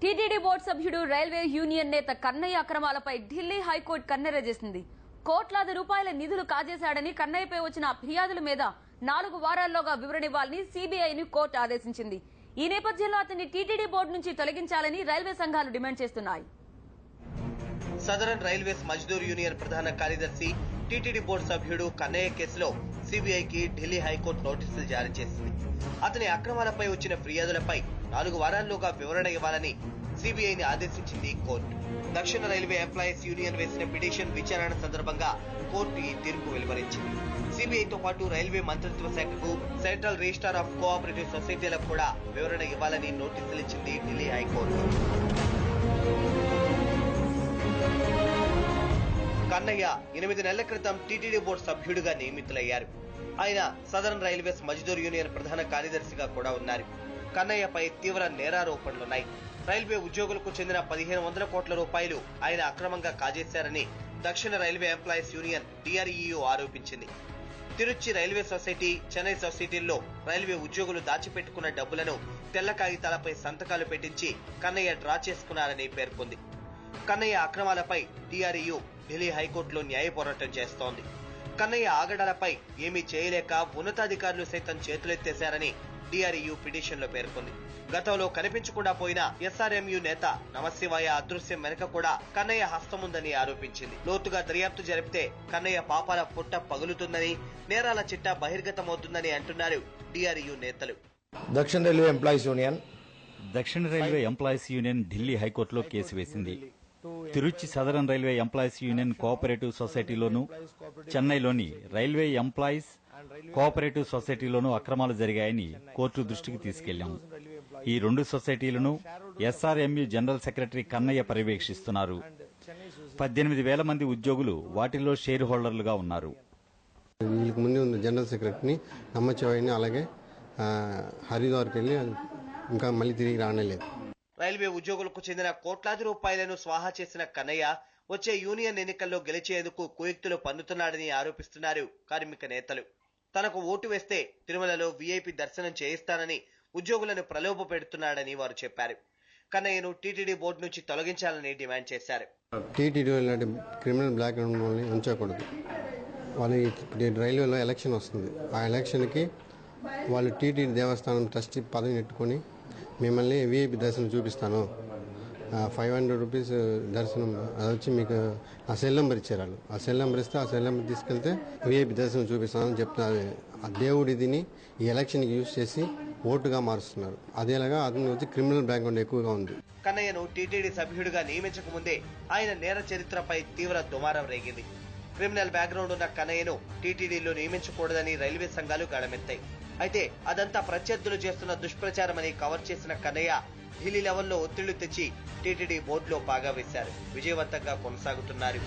TTD board సభ్యుడు railway union నేత Kannayya అక్రమాలపై Delhi high court కన్నెర చేసింది. కోట్లాది రూపాయల నిధులు కాజేశాడని కన్నయ్యపై వచ్చిన ఫిర్యాదుల మీద 4 వారాల్లోగా వివరణ ఇవ్వాలని సీబీఐని కోర్టు ఆదేశించింది. ఈ నేపథ్యంలో అతన్ని టీటీడీ బోర్డు నుంచి తొలగించాలని రైల్వే సంఘాలు డిమాండ్ చేస్తున్నాయి. సదరన్ రైల్వేస్ మజ్దూర్ యూనియన్ ప్రధాన కార్యదర్శి టీటీడీ బోర్డు సభ్యుడు కన్నయ్య కేసులో సీబీఐకి ఢిల్లీ హైకోర్టు నోటీసులు జారీ చేసింది. అతని అక్రమాలపై వచ్చిన ఫిర్యాదులపై 4 వారాల్లోగా వివరణ ఇవ్వాలని సీబీఐని ఆదేశించింది కోర్టు. దక్షిణ రైల్వే ఎంప్లాయీస్ యూనియన్ వేసిన పిటిషన్ విచారణ సందర్భంగా కోర్టు ఈ తీర్పు వెలువరించింది. సీబీఐతో పాటు రైల్వే మంత్రిత్వ శాఖకు, సెంట్రల్ రిజిస్టార్ ఆఫ్ కోఆపరేటివ్ సొసైటీలకు కూడా వివరణ ఇవ్వాలని నోటీసులు ఇచ్చింది ఢిల్లీ హైకోర్టు. కన్నయ్య 8 నెలల క్రితం టీటీడీ బోర్డు సభ్యుడిగా నియమితులయ్యారు. ఆయన సదరన్ రైల్వేస్ మజ్దూర్ యూనియన్ ప్రధాన కార్యదర్శిగా కూడా ఉన్నారు. కన్నయ్యపై తీవ్ర నేరారోపణలున్నాయి. రైల్వే ఉద్యోగులకు చెందిన 1500 కోట్ల రూపాయలు ఆయన అక్రమంగా కాజేశారని దక్షిణ రైల్వే ఎంప్లాయీస్ యూనియన్ DREU ఆరోపించింది. తిరుచి రైల్వే సొసైటీ, చెన్నై సొసైటీల్లో రైల్వే ఉద్యోగులు దాచిపెట్టుకున్న డబ్బులను తెల్ల కాగితాలపై సంతకాలు పెట్టించి కన్నయ్య డ్రా చేసుకున్నారని పేర్కొంది. కన్నయ్య అక్రమాలపై DREU ఢిల్లీ హైకోర్టులో న్యాయ పోరాటం చేస్తోంది. కన్నయ్య ఆగడాలపై ఏమీ చేయలేక ఉన్నతాధికారులు సైతం చేతులెత్తేశారని DREU పిటిషన్ లో పేర్కొంది. గతంలో కనిపించకుండా పోయిన SRMU నేత నమశివాయ అదృశ్యం వెనుక కూడా కన్నయ్య హస్తముందని ఆరోపించింది. లోతుగా దర్యాప్తు జరిపితే కన్నయ్య పాపాల పుట్ట పగులుతుందని, నేరాల చిట్టా బహిర్గతమవుతుందని అంటున్నారు DREU నేతలు. దక్షిణ రైల్వే ఎంప్లాయీస్ యూనియన్ ఢిల్లీ హైకోర్టులో కేసు వేసింది. Tiruchi southern railway employees union cooperative సొసైటీలోనూ, చెన్నైలోని రైల్వే ఎంప్లాయీస్ కోఆపరేటివ్ సొసైటీలోనూ అక్రమాలు జరిగాయని కోర్టు దృష్టికి తీసుకెళ్లాం. ఈ 2 సొసైటీలను SRMU జనరల్ సెక్రటరీ కన్నయ్య పర్యవేక్షిస్తున్నారు. 18,000 మంది ఉద్యోగులు వాటిలో షేర్ హోల్డర్లుగా ఉన్నారు. వీళ్ళకి ముందు జనరల్ సెక్రటరీని నమ్మచేవాయిని, అలాగే హరిద్వార్కి వెళ్లి ఇంకా మళ్ళీ తిరిగి రానేలేదు. రైల్వే ఉద్యోగులకు చెందిన కోట్లాది రూపాయలను స్వాహా చేసిన కన్నయ్య వచ్చే యూనియన్ ఎన్నికల్లో గెలిచేందుకు కుయుక్తులు పన్నుతున్నాడని ఆరోపిస్తున్నారు కార్మిక నేతలు. తనకు ఓటు వేస్తే తిరుమలలో VIP దర్శనం చేయిస్తానని ఉద్యోగులను ప్రలోభ పెడుతున్నాడని వారు చెప్పారు. కన్నయ్యను టీటీడీ బోర్డు నుంచి తొలగించాలని డిమాండ్ చేశారు. టీటీడీ క్రిమినల్ బ్యాక్గ్రౌండ్ ఉంచకూడదు. వాళ్ళు రైల్వేలో ఎలక్షన్ వస్తుంది. ఆ ఎలక్షన్కి వాళ్ళు టీటీడీ దేవస్థానం ట్రస్టీ పదవి నెట్టుకొని మిమ్మల్ని VIP దర్శనం చూపిస్తాను, 500 రూపీస్ దర్శనం, అది వచ్చి మీకు ఆ సెల్ నెంబర్ ఇచ్చారు. వాళ్ళు ఆ సెల్ నెంబర్ ఇస్తే ఆ సెల్ నెంబర్ తీసుకెళ్తే VIP దర్శనం చూపిస్తానని చెప్తున్నారు. ఆ దేవుడి దీన్ని ఈ ఎలక్షన్కి యూజ్ చేసి ఓటుగా మారుస్తున్నారు. అదేలాగా అతను వచ్చి క్రిమినల్ బ్యాక్గ్రౌండ్ ఎక్కువగా ఉంది. కన్నయ్యను టీటీడీ సభ్యుడిగా నియమించక ముందే ఆయన నేర చరిత్రపై తీవ్ర దుమారం రేగింది. క్రిమినల్ బ్యాక్గ్రౌండ్ ఉన్న కన్నయ్యను టీటీడీలో నియమించకూడదని రైల్వే సంఘాలు గళమెత్తాయి. అయితే అదంతా ప్రత్యర్థులు చేస్తున్న దుష్ప్రచారమని కవర్ చేసిన కన్నయ్య ఢిల్లీ లెవెల్లో ఒత్తిళ్లు తెచ్చి టీటీడీ బోర్డులో బాగా వేశారు. విజయవంతంగా కొనసాగుతున్నారు.